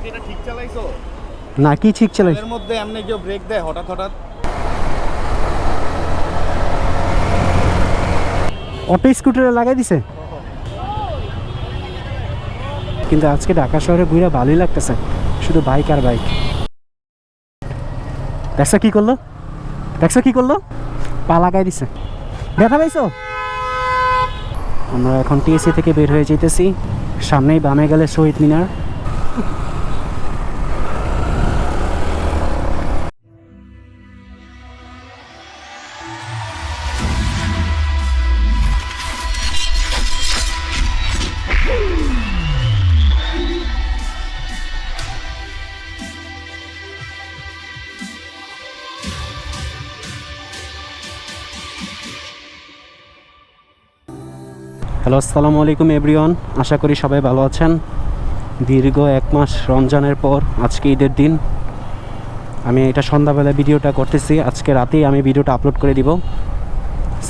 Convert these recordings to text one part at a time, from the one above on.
এটা ঠিক চালাইছো না কি ঠিক চালাইছো? এর মধ্যে এমনি কেউ ব্রেক দেয় হঠাৎ হঠাৎ? অটো স্কুটারে লাগাই দিছে। কিন্তু আজকে ঢাকা শহরে ঘুরে ভালোই লাগতেছে, শুধু বাইক আর বাইক। দেখছো কি করলো, দেখছো কি করলো, পা লাগাই দিছে। ব্যথা পাইছো? আমরা এখন টিএসসি থেকে বের হয়ে যেতেছি, সামনেই বামে গেলে শহীদ মিনার। হ্যালো, আসসালামু আলাইকুম এভরিওয়ান। আশা করি সবাই ভালো আছেন। দীর্ঘ 1 মাস রমজানের পর আজকে ঈদের দিন। আমি এটা সন্ধ্যাবেলায় ভিডিওটা করতেছি, আজকে রাতেই আমি ভিডিওটা আপলোড করে দিব।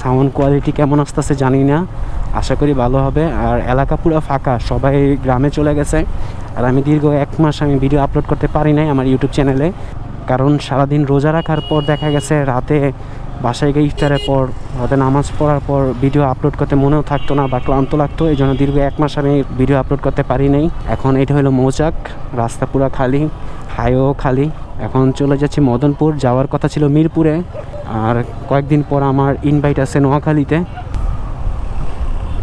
সাউন্ড কোয়ালিটি কেমন আসতেছে জানি না, আশা করি ভালো হবে। আর এলাকা পুরো ফাঁকা, সবাই গ্রামে চলে গেছে। আর আমি দীর্ঘ 1 মাস আমি ভিডিও আপলোড করতে পারি নাই আমার ইউটিউব চ্যানেলে, কারণ সারাদিন রোজা রাখার পর দেখা গেছে রাতে বাসায় গিয়ে ইফতারের পর রাতে নামাজ পড়ার পর ভিডিও আপলোড করতে মনেও থাকতো না বা ক্লান্ত লাগতো। এই জন্য দীর্ঘ 1 মাস আমি ভিডিও আপলোড করতে পারি নাই। এখন এটা হলো মৌচাক, রাস্তা পুরো খালি, হাইওয়েও খালি। এখন চলে যাচ্ছি মদনপুর, যাওয়ার কথা ছিল মিরপুরে। আর কয়েকদিন পর আমার ইনভাইট আছে নোয়াখালীতে।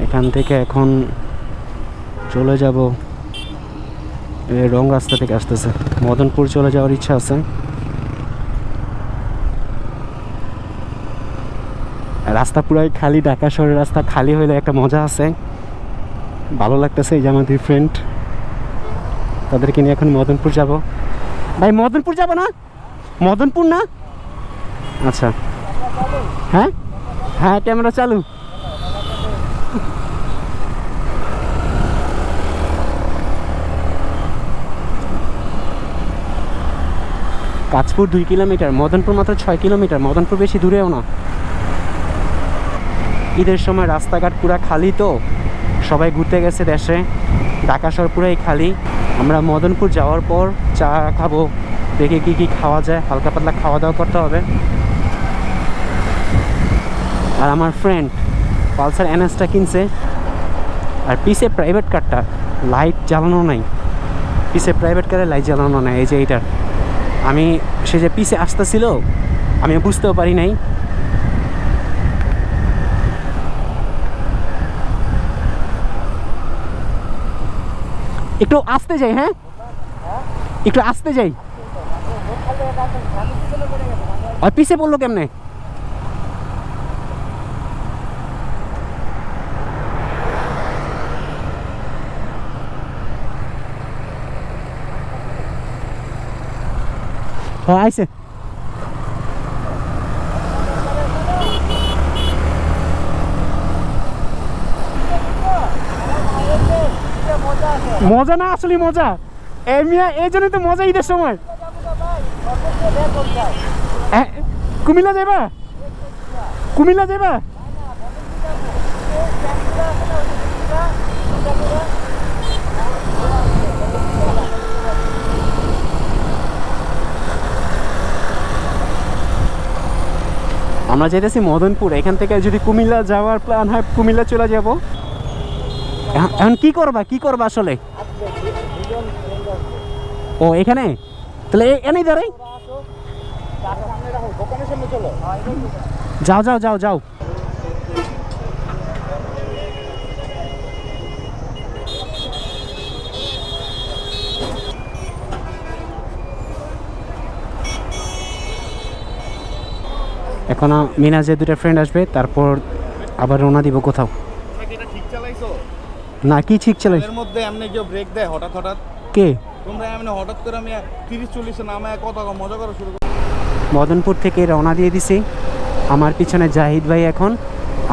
এখান থেকে এখন চলে যাব, রং রাস্তা থেকে আসতেছে, মদনপুর চলে যাওয়ার ইচ্ছা আছে। রাস্তা পুরাই খালি, ঢাকা শহরের রাস্তা খালি হইলে একটা মজা আছে, ভালো লাগতেছে। এই যে আমাদের ফ্রেন্ড, তাদেরকে নিয়ে এখন মদনপুর যাব। ভাই মদনপুর যাব না? মদনপুর না? আচ্ছা, হ্যাঁ হ্যাঁ, ক্যামেরা চালু। কাঁচপুর 2 কিলোমিটার, মদনপুর মাত্র 6 কিলোমিটার। মদনপুর বেশি দূরেও না। ঈদের সময় রাস্তাঘাট পুরা খালি, তো সবাই ঘুরতে গেছে দেশে, ঢাকা শহর পুরাই খালি। আমরা মদনপুর যাওয়ার পর চা খাবো, দেখে কি কি খাওয়া যায়, হালকা পাতলা খাওয়া দাওয়া করতে হবে। আর আমার ফ্রেন্ড পালসার এনএসটা কিনছে, আর পিছে প্রাইভেট কারটা লাইট জ্বালানো নাই, পিছে প্রাইভেট কারে লাইট জ্বালানো নাই। এই যে এইটার, আমি সে যে পিছে আসতেছিল আমি বুঝতেও পারি নাই। একটু আসতে যাই, হ্যাঁ একটু আসতে যাই। আর পিছে বললো কেমনে? হ্যাঁ আইসে। মজা না, আসলে মজা এই জন্যই তো মজা ঈদের সময়। কুমিল্লা যাবা? কুমিল্লা যাবা? আমরা যেতেছি মদনপুর, এখান থেকে যদি কুমিল্লা যাওয়ার প্ল্যান হয় কুমিল্লা চলে যাব। এখন কি করবা, কি করবা আসলে? ও এখানে, তাহলে এনেই দাঁড়াই। যাও যাও যাও যাও। এখন মিনাজের 2টা ফ্রেন্ড আসবে, তারপর আবার রওনা দিব কোথাও। এটা ঠিক চালাইছো না কি ঠিক চালাই? এর মধ্যে এমনি কেউ ব্রেক দেয় হঠাৎ হঠাৎ? কে? তোমরা এমনি হঠাৎ করে আমি 30-40 নামায় কত মজা করা শুরু করো। মদনপুর থেকে রওনা দিয়ে দিছি। আমার পিছনে জাহিদ ভাই এখন,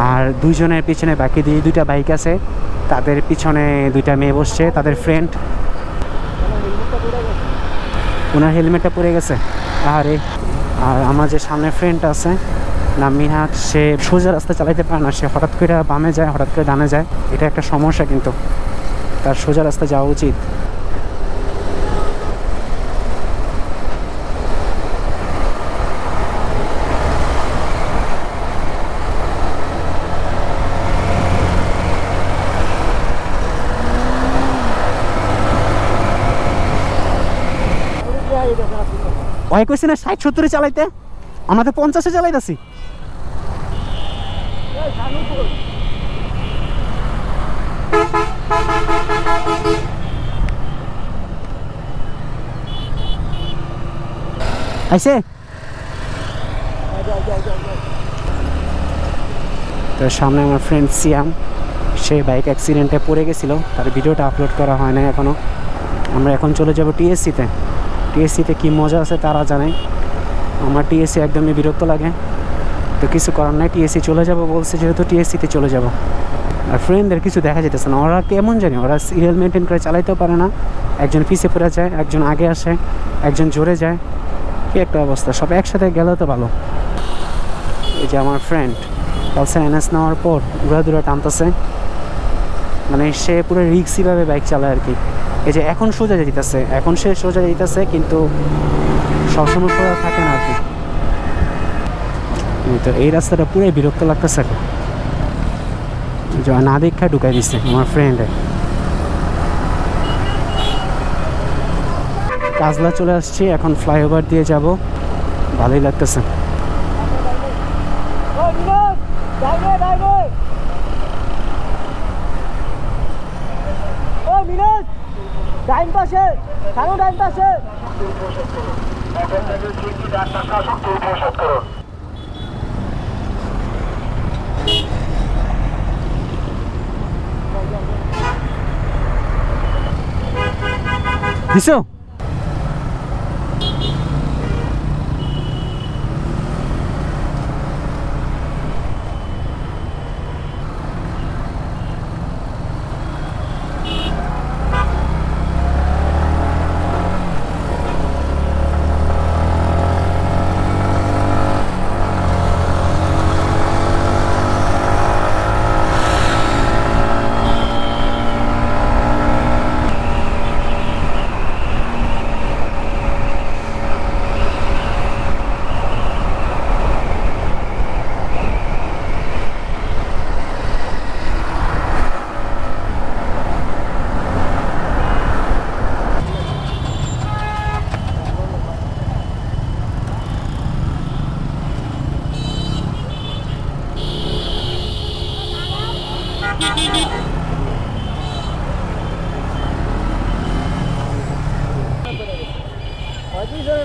আর 2 জনের পিছনে বাকি 2টা বাইক আছে, তাদের পিছনে 2টা মেয়ে বসছে, তাদের ফ্রেন্ড। ওনার হেলমেটটা পরে গেছে। আরে আর আমার যে সামনে ফ্রেন্ড আছে নাম মিনহাজ, সে সোজা রাস্তা চালাইতে পারে না, সে হঠাৎ করে বামে যায়, হঠাৎ করে ডানে যায়। এটা একটা সমস্যা, কিন্তু তার সোজা রাস্তা যাওয়া উচিত। ওই কইছে না 60-70-এ চালাইতে, আমরা তো 50-এ চালাইতেছি। আইছে তো সামনে আমার ফ্রেন্ড সিয়াম, সে বাইক অ্যাক্সিডেন্টে পড়ে গেছিলো, তার ভিডিওটা আপলোড করা হয় না এখনও। আমরা এখন চলে যাব টিএসসিতে। টিএসসিতে কী মজা আছে তারা জানে, আমার টিএসসি একদমই বিরক্ত লাগে, তো কিছু করার নাই, টিএসসি চলে যাব বলছে যেহেতু টিএসসিতে চলে যাব। আর ফ্রেন্ডদের কিছু দেখা যেতেছে না, ওরা কেমন জানি, ওরা সিরিয়াল মেনটেন করে চালাইতেও পারে না, একজন পিছিয়ে পড়ে যায়, একজন আগে আসে, একজন জোরে যায়, কী একটা অবস্থা। সব একসাথে গেলেও তো ভালো। এই যে আমার ফ্রেন্ড কালসে এনএস নেওয়ার পর ঘোরাধুরা টানতেছে, মানে সে পুরো রিক্সিভাবে বাইক চালায় আর কি। এই যে এখন সোজা যেতেছে, এখন সে সোজা যেতেছে, কিন্তু সবসময় সোজা থাকে না আর কি। তো এই রাস্তাটা পুরোই বিরক্ত লাগতেছে এখন, না দেখা ঢুকাই দিচ্ছে আমার ফ্রেন্ডে। কাজলা চলে আসছি, এখন ফ্লাইওভার দিয়ে যাব, ভালোই লাগতেছে। ডাইন পাশে কারো ডাইন পাশে দিছো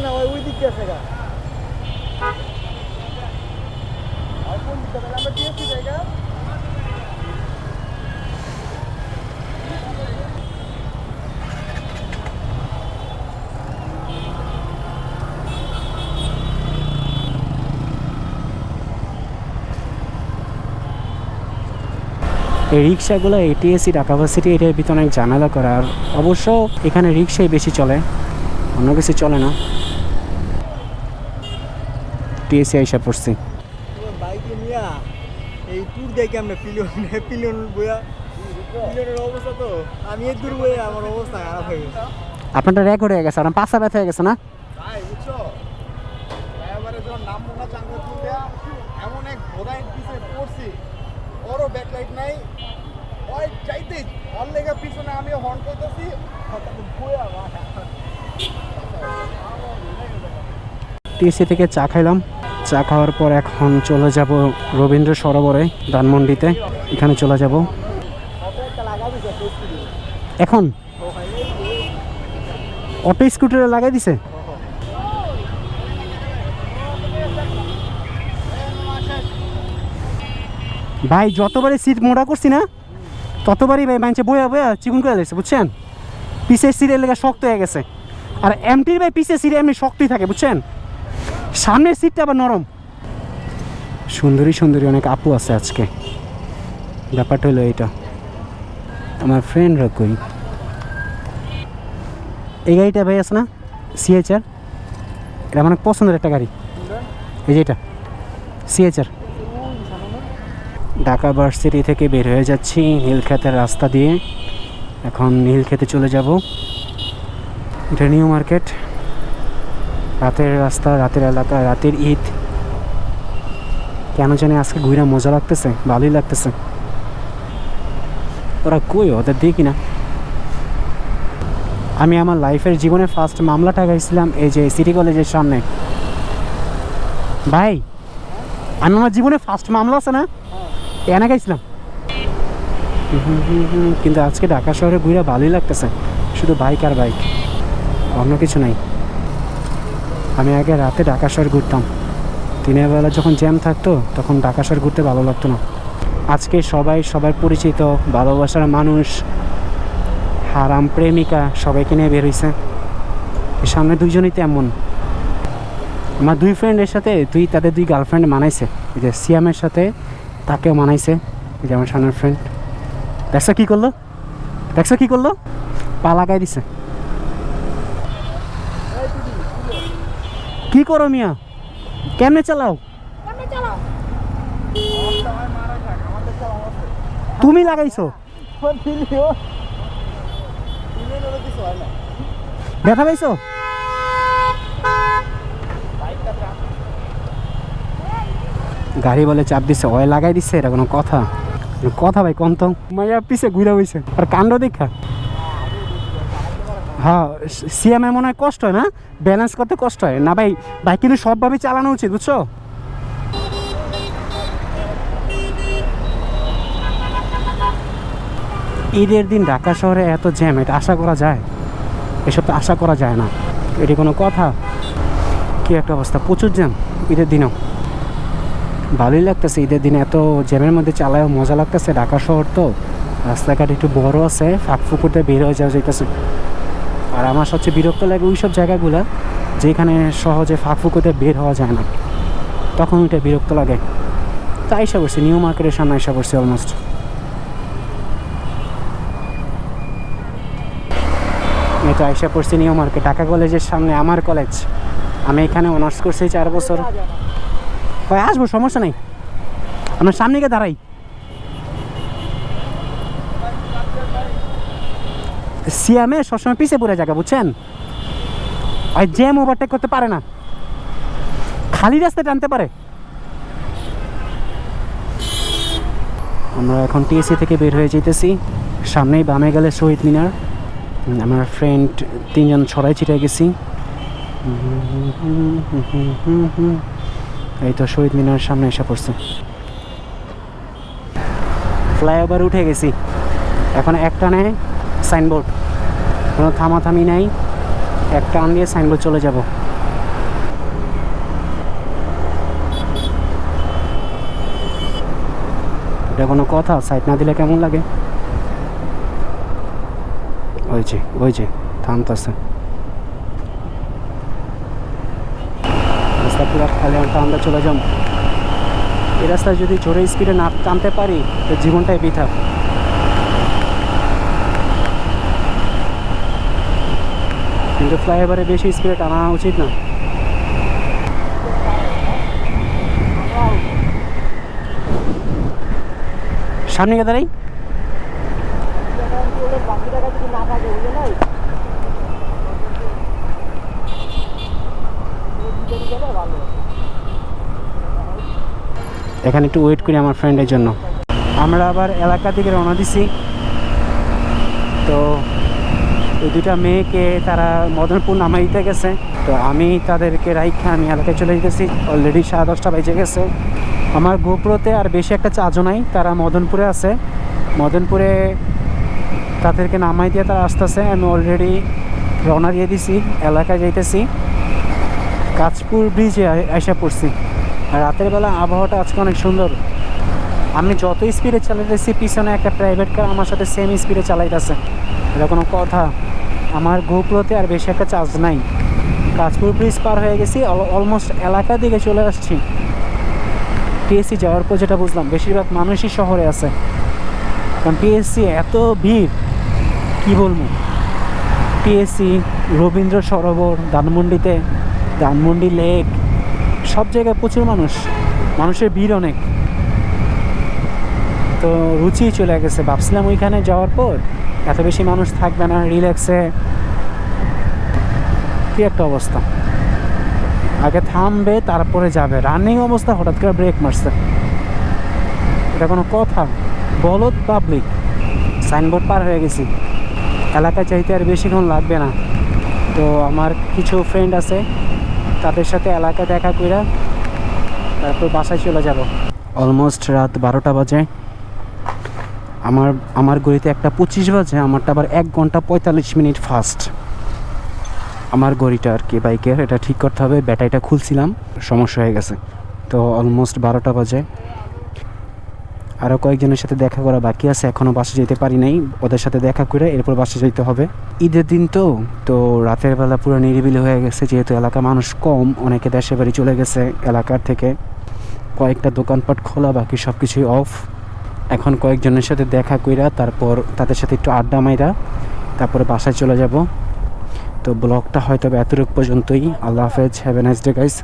না ওই দিক আছে গা আর কোন দিকে আমরা টিএসসি জায়গা এই রিক্সাগুলো এটিএসসি ঢাকা ভার্সিটি এটার ভিতরে অনেক ঝামেলা করে, আর অবশ্য এখানে রিক্সাই বেশি চলে, অন্য কিছু চলে না। টিএসসি আইসা পড়ছি, বাইকে নিয়ে এই ট্যুর দেখে আমরা পিলিয়ন বইয়া পিলিয়নের অবস্থা, তো আমি এর দূর বইয়া আমার অবস্থা খারাপ হয়ে গেছে। আপনারটা রেকর্ড হয়ে গেছে, আর পাশা ব্যথা হয়ে গেছে না ভাই বুঝছো, এবারে যখন নামবো না চাঙ্গা তুলতে, এমন এক ঘোড়ায় পিছিয়ে পড়ছি, ওরও ব্যাকলাইট নাই, ওই চাইতে ওর লেগে পিছনে আমি হর্ন করতেছি, টিএসসি থেকে চা খাইলাম, চা খাওয়ার পর এখন চলে যাব রবীন্দ্র সরোবরে ধানমন্ডিতে, এখানে চলে যাব এখন। অটো স্কুটারে লাগাই দিছে, ভাই যতবারই সিট মোড়া করছি না ততবারই ভাই মানছে বয়া বয়া চিকুন করে দিয়েছে, বুঝছেন, পিসের সিটের লেগে শক্ত হয়ে গেছে। আর এমটির ভাই পিসের সিটে এমনি শক্তই থাকে, বুঝছেন, সামনের সিটটা আবার নরম। সুন্দরী সুন্দরী অনেক আপু আছে আজকে, ব্যাপারটা হলো এইটা। আমার ফ্রেন্ডরা কই, এই গাড়িটা ভাই আছে না সিএচআর, এটা আমার পছন্দের একটা গাড়ি, এই যে এটা সিএচআর। ঢাকা ভার্সিটি থেকে বের হয়ে যাচ্ছি নীলক্ষেতের রাস্তা দিয়ে, এখন নীলক্ষেতে চলে যাব। এটা নিউ মার্কেট, রাতের রাস্তা, রাতের এলাকা, রাতের ঈদ, কেন জানি আজকে ঘুরে মজা লাগতেছে, ভালোই লাগতেছে। ওরা কই, ওদের দেখি না। আমি আমার লাইফের জীবনে ফার্স্ট মামলাটা গাইছিলাম এই যে সিটি কলেজের সামনে। ভাই আমি আমার জীবনে ফার্স্ট মামলা আছে না এনে গাইছিলাম। কিন্তু আজকে ঢাকা শহরে ঘুরে ভালোই লাগতেছে, শুধু বাইক আর বাইক, অন্য কিছু নাই। আমি আগে রাতে ঢাকা শহর ঘুরতাম, দিনের বেলা যখন জ্যাম থাকতো তখন ঢাকা শহর ঘুরতে ভালো লাগতো না। আজকে সবাই সবার পরিচিত ভালোবাসার মানুষ, হারাম প্রেমিকা সবাইকে নিয়ে বের হয়েছে। সামনে দুইজনই তেমন। আমার দুই ফ্রেন্ডের সাথে তাদের দুই গার্লফ্রেন্ড মানাইছে, এই যে সিয়ামের সাথে তাকেও মানাইছে। এই যে আমার সামনের ফ্রেন্ড, দেখছো কী করলো, দেখছো কী করলো, পা লাগাই দিছে। কি করো মিয়া, কেমনে চালাও? তুমি লাগাইছো? ব্যথা পাইছো? গাড়ি বলে চাপ দিচ্ছে, অয়েল লাগাই দিচ্ছে, এটা কোনো কথা? কথা ভাই কম তো, মাইয়া পিছে ঘুরে বইছে আর কাণ্ড দেখা। হ্যাঁ সিএমএ মনে হয় কষ্ট হয় না, ব্যালেন্স করতে কষ্ট হয় না ভাই। বাইক কিন্তু সবভাবে চালানো উচিত, বুঝছো? ঈদের দিন ঢাকা শহরে এত জ্যাম, এটা আশা করা যায়? এসব তো আশা করা যায় না, এটি কোনো কথা? কি একটা অবস্থা, প্রচুর জ্যাম ঈদের দিনেও। ভালোই লাগতেছে ঈদের দিনে এত জ্যামের মধ্যে চালায়ও মজা লাগতেছে। ঢাকা শহর তো রাস্তাঘাট একটু বড় আছে, ফাঁক ফুকুরতে বের হয়ে যাওয়া যাইতেছে। আর আমার সবচেয়ে বিরক্ত লাগে ওই সব জায়গাগুলো যেখানে সহজে ফাঁক ফুকুরতে বের হওয়া যায় না, তখন ওইটা বিরক্ত লাগে। তাই এসে পড়ছি নিউ মার্কেটের সামনে, এসে পড়ছি অলমোস্ট। এটা এসে পড়ছি নিউ মার্কেট, ঢাকা কলেজের সামনে আমার কলেজ। আমি এখানে অনার্স করছি 4 বছর। ভাই আসবো, সমস্যা নেই, আমার সামনে গিয়ে দাঁড়াই। সিয়ামে সবসময় পিছিয়ে পড়ে জায়গা, বুঝছেন? আর জ্যাম ওভারটেক করতে পারে না, খালি রাস্তায় টানতে পারে। আমরা এখন টিএসসি থেকে বের হয়ে যেতেছি, সামনেই বামে গেলে শহীদ মিনার। আমার ফ্রেন্ড 3 জন ছড়াই ছিটাই গেছি। এই তো শহীদ মিনার সামনে এসে পড়ছে, ফ্লাইওভার উঠে গেছি। এখন একটানে সাইনবোর্ড, কোনো থামাথামি নাই, এক টান দিয়ে সাইনবোর্ড চলে যাব। এটা কোনো কথা? সাইড না দিলে কেমন লাগে? ওই যে থামতেছে, রাস্তা পুরো খালি, আমরা চলে যাব। এই রাস্তায় যদি জোরে স্পিডে না টানতে পারি তো জীবনটাই বৃথা। কিন্তু ফ্লাইওভারে বেশি স্পিডে টানা উচিত না। সামনে গিয়ে দাঁড়াই। এখানে একটু ওয়েট করি আমার ফ্রেন্ডের জন্য। আমরা আবার এলাকা থেকে রওনা দিছি। তো এই দুটা মেয়েকে তারা মদনপুর নামাই দিতে গেছে, তো আমি তাদেরকে রাইখা আমি এলাকায় চলে যেতেছি। অলরেডি 10:30 বেজে গেছে। আমার গোপ্রোতে আর বেশি একটা চার্জও নাই, তারা মদনপুরে আছে। মদনপুরে তাদেরকে নামাই দিয়ে তারা আসতেছে। আমি অলরেডি রওনা দিয়ে দিছি, এলাকায় যাইতেছি। কাঁচপুর ব্রিজে এসে পড়ছি। আর রাতের বেলা আবহাওয়াটা আজকে অনেক সুন্দর। আমি যত স্পিডে চালাইতেছি, পিছনে একটা প্রাইভেট কার আমার সাথে সেম স্পিডে চালাইতেছে। এটা কোনো কথা? আমার গোপ্রোতে আর বেশি একটা চার্জ নাই। কাঁচপুর ব্রিজ পার হয়ে গেছি, অলমোস্ট এলাকার দিকে চলে আসছি। টিএসসি যাওয়ার পর যেটা বুঝলাম, বেশিরভাগ মানুষই শহরে আছে, কারণ টিএসসি এত ভিড় কি বলবো। টিএসসি, রবীন্দ্র সরোবর, ধানমন্ডি লেক, সব জায়গায় প্রচুর মানুষের ভিড় অনেক। তো রুচি চলে গেছে। ভাবছিলাম ওইখানে যাওয়ার পর এত বেশি মানুষ থাকবে না, রিল্যাক্সে। কি একটা অবস্থা, আগে থামবে তারপরে যাবে, রানিং অবস্থা হঠাৎ করে ব্রেক মারছে। এটা কোনো কথা? বলদ পাবলিক। সাইনবোর্ড পার হয়ে গেছি, এলাকায় চাইতে আর বেশিক্ষণ লাগবে না। তো আমার কিছু ফ্রেন্ড আছে, তাদের সাথে এলাকা দেখা কইরা তারপর বাসায় চলে যাব। অলমোস্ট রাত 12টা বাজে। আমার ঘড়িতে 1:25 বাজে, আমারটা আবার 1 ঘন্টা 45 মিনিট ফাস্ট। আমার ঘড়িটা আর কি বাইকের, এটা ঠিক করতে হবে। ব্যাটারিটা খুলছিলাম, সমস্যা হয়ে গেছে। তো অলমোস্ট 12টা বাজে। আরও কয়েকজনের সাথে দেখা করা বাকি আছে, এখনও বাসে যেতে পারি নাই। ওদের সাথে দেখা করে এরপর বাসে যেতে হবে। ঈদের দিন তো রাতের বেলা পুরো নিরিবিলি হয়ে গেছে, যেহেতু এলাকা মানুষ কম, অনেকে দেশের বাড়ি চলে গেছে এলাকার থেকে। কয়েকটা দোকানপাট খোলা, বাকি সব কিছুই অফ। এখন কয়েকজনের সাথে দেখা কইরা তারপর তাদের সাথে একটু আড্ডা মাইরা তারপরে বাসায় চলে যাব। তো ব্লগটা হয়তো এতটুকু পর্যন্তই। আল্লাহ হাফেজ, have a nice day guys.